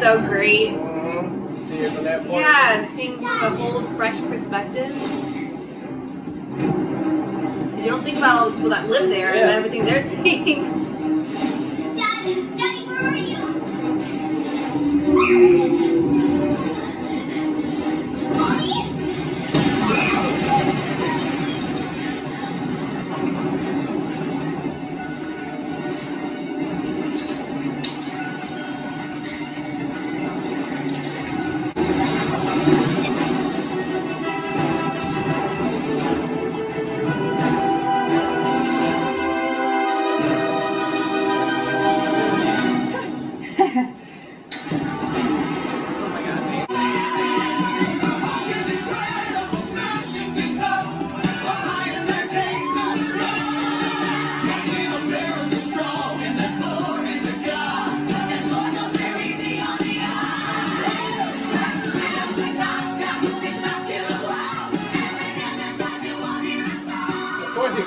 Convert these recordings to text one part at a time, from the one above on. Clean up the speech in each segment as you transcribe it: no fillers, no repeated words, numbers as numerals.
so great. See it from that point. Yeah, seeing from a whole fresh perspective. Because you don't think about all the people that live there and everything they're seeing. Daddy, where are you?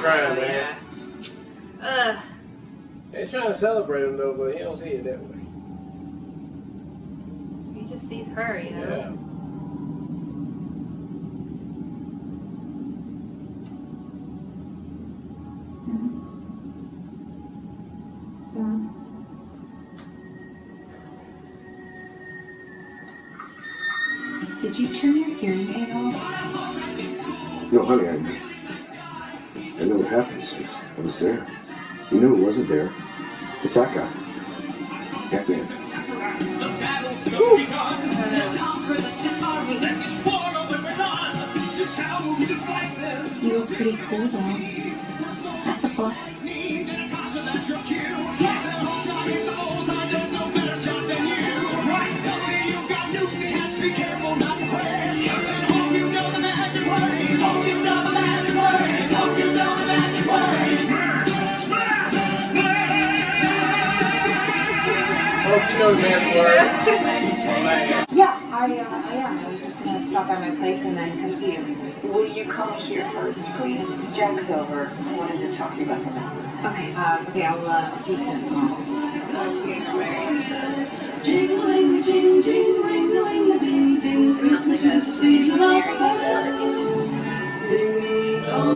Crying, man. They're trying to celebrate him though, but he don't see it that way. He just sees her, you know? Yeah. Did you turn your hearing aid off? No, honey, I know what happens. I was there. You knew it wasn't there. It's that guy. That man. You look pretty cool though. That's a plus. You know the man's word. Yeah, I am. I was just gonna stop by my place and then come see you. Will you come here first, please? Jack's over. I wanted to talk to you about something. Okay. Okay. I'll see you soon.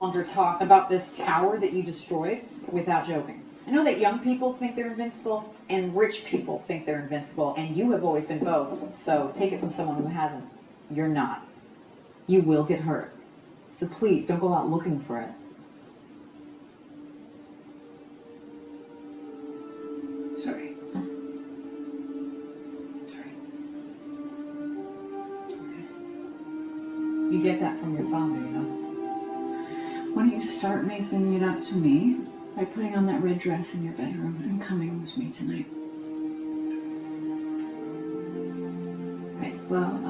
Longer talk about this tower that you destroyed without joking. I know that young people think they're invincible and rich people think they're invincible, and you have always been both. So take it from someone who hasn't. You're not. You will get hurt. So please don't go out looking for it. Sorry. Sorry. Okay. You get that from your father, you know. Why don't you start making it up to me by putting on that red dress in your bedroom and coming with me tonight? Right, well,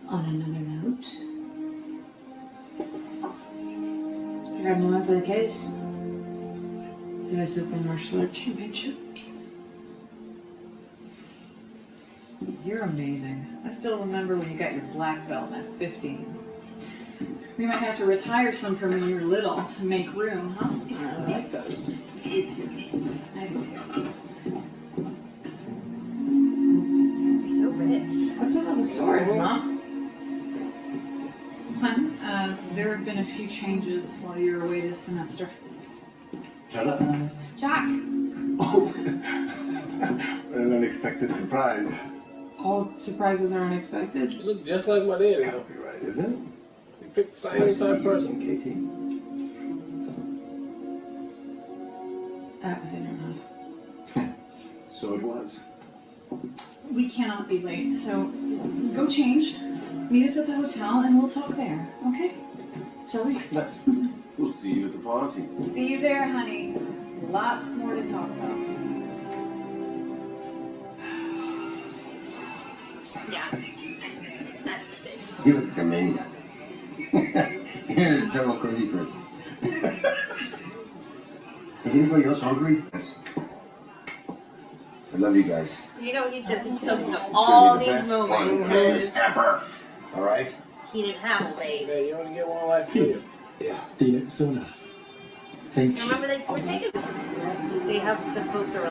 on another note, you grabbing one for the case? You guys open martial arts championship? You're amazing. I still remember when you got your black belt at 15. We might have to retire some from when you were little to make room, huh? I like those. You too. I do too. You're so rich. What's with all the swords, Mom? Hun, there have been a few changes while you were away this semester. Shut up. Jack. Oh, an unexpected surprise. All surprises are unexpected. You look just like my daddy, though. Copyright, isn't it? You picked the same type of person. Katie. That was in your mouth. So it was. We cannot be late, so go change. Meet us at the hotel and we'll talk there, okay? Shall we? Let's. We'll see you at the party. See you there, honey. Lots more to talk about. Yeah. That's the same. You look like a maniac. You're a terrible crazy person. Is anybody else hungry? Yes. I love you guys. You know, he's just soaking up all these moments because Ever. All right? he didn't have a baby. Yeah, you only get one life to live. Yeah. Tina, so nice. Thank you. Remember they were taking this. They have the closer.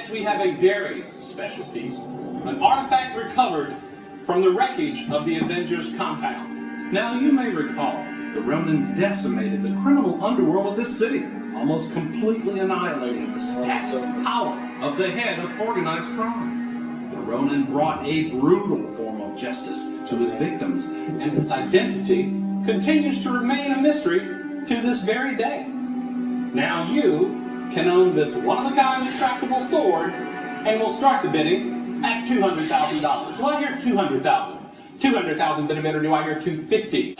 next we have a very special piece, an artifact recovered from the wreckage of the Avengers compound. Now you may recall, the Ronin decimated the criminal underworld of this city, almost completely annihilating the status and power of the head of organized crime. The Ronin brought a brutal form of justice to his victims, and his identity continues to remain a mystery to this very day. Now you can own this one-of-a-kind retractable sword, and we'll start the bidding at $200,000. Do I hear 200,000? 200,000, bit better. Do I hear 250?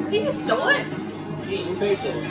He just stole it. He didn't pay for it.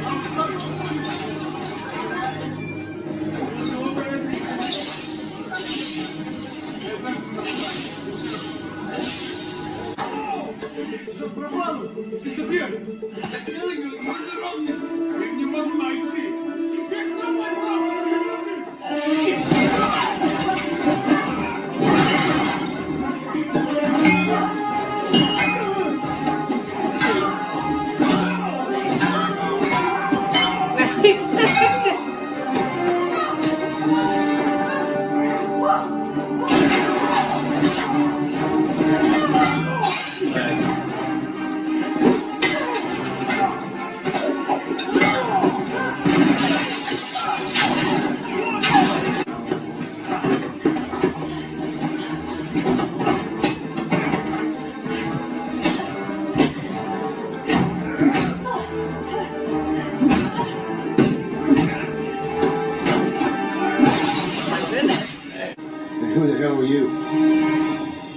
Who the hell are you?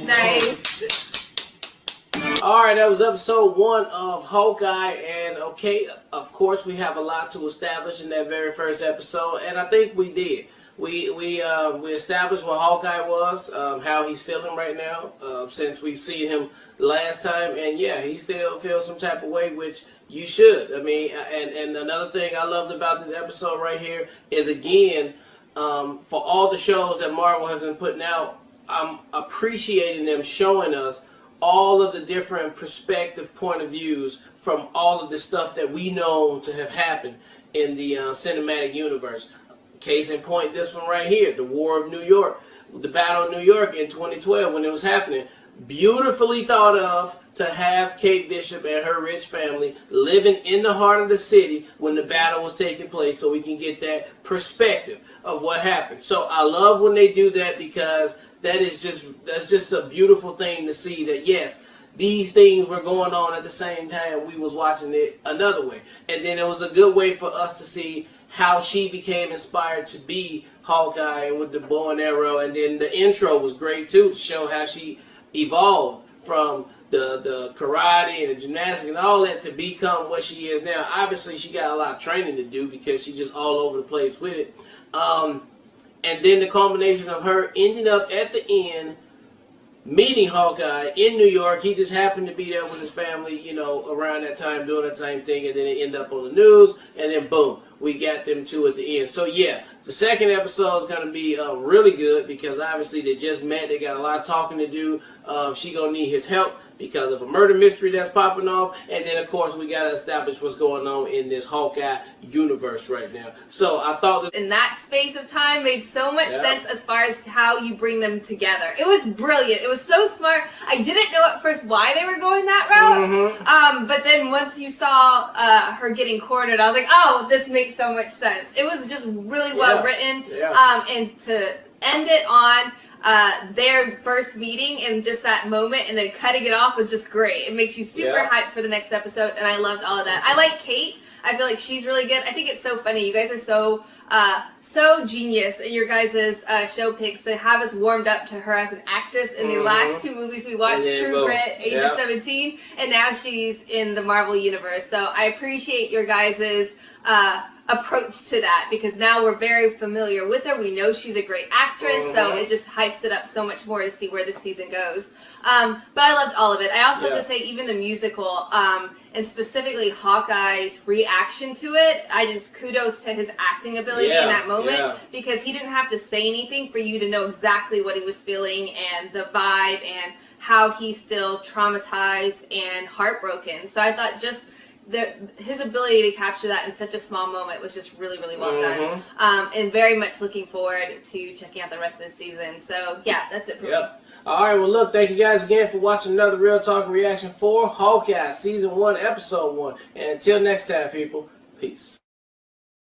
Nice. Alright, that was episode 1 of Hawkeye, and okay, of course we have a lot to establish in that very first episode, and I think we did. We established what Hawkeye was, how he's feeling right now, since we've seen him last time, and yeah, he still feels some type of way, which you should. I mean, and another thing I loved about this episode right here is, again, for all the shows that Marvel has been putting out, I'm appreciating them showing us all of the different perspective point of views from all of the stuff that we know to have happened in the cinematic universe. Case in point, this one right here, the War of New York, the Battle of New York in 2012 when it was happening. Beautifully thought of to have Kate Bishop and her rich family living in the heart of the city when the battle was taking place, so we can get that perspective of what happened. So I love when they do that, because that's just a beautiful thing to see, that yes, these things were going on at the same time we was watching it another way. And then it was a good way for us to see how she became inspired to be Hawkeye and with the bow and arrow. And then the intro was great too, to show how she evolved from the karate and the gymnastics and all that to become what she is now. Obviously she got a lot of training to do, because she's just all over the place with it. And then the combination of her ending up at the end meeting Hawkeye in New York. He just happened to be there with his family, you know, around that time doing the same thing, and then it ended up on the news, and then boom, we got them two at the end. So yeah, the second episode is going to be really good, because obviously they just met. They got a lot of talking to do. She going to need his help because of a murder mystery that's popping off. And then, of course, we got to establish what's going on in this Hawkeye universe right now. So I thought that in that space of time made so much sense as far as how you bring them together. It was brilliant. It was so smart. I didn't know at first why they were going that route. But then once you saw her getting cornered, I was like, oh, this makes so much sense. It was just really well written. And to end it on their first meeting and just that moment and then cutting it off was just great. It makes you super hyped for the next episode, and I loved all of that. I like Kate. I feel like she's really good. I think it's so funny. You guys are so genius in your guys' show picks to have us warmed up to her as an actress in the last two movies we watched, True Grit, Age of 17, and now she's in the Marvel Universe. So I appreciate your guys' approach to that, because now we're very familiar with her. We know she's a great actress, so it just hypes it up so much more to see where the season goes. But I loved all of it. I also have to say, even the musical, and specifically Hawkeye's reaction to it, I just kudos to his acting ability in that moment, because he didn't have to say anything for you to know exactly what he was feeling and the vibe and how he's still traumatized and heartbroken. So I thought just his ability to capture that in such a small moment was just really, really well done. And very much looking forward to checking out the rest of the season. So yeah, that's it for me. All right, well, look, thank you guys again for watching another Real Talk Reaction for Hawkeye Season 1, Episode 1. And until next time, people, peace.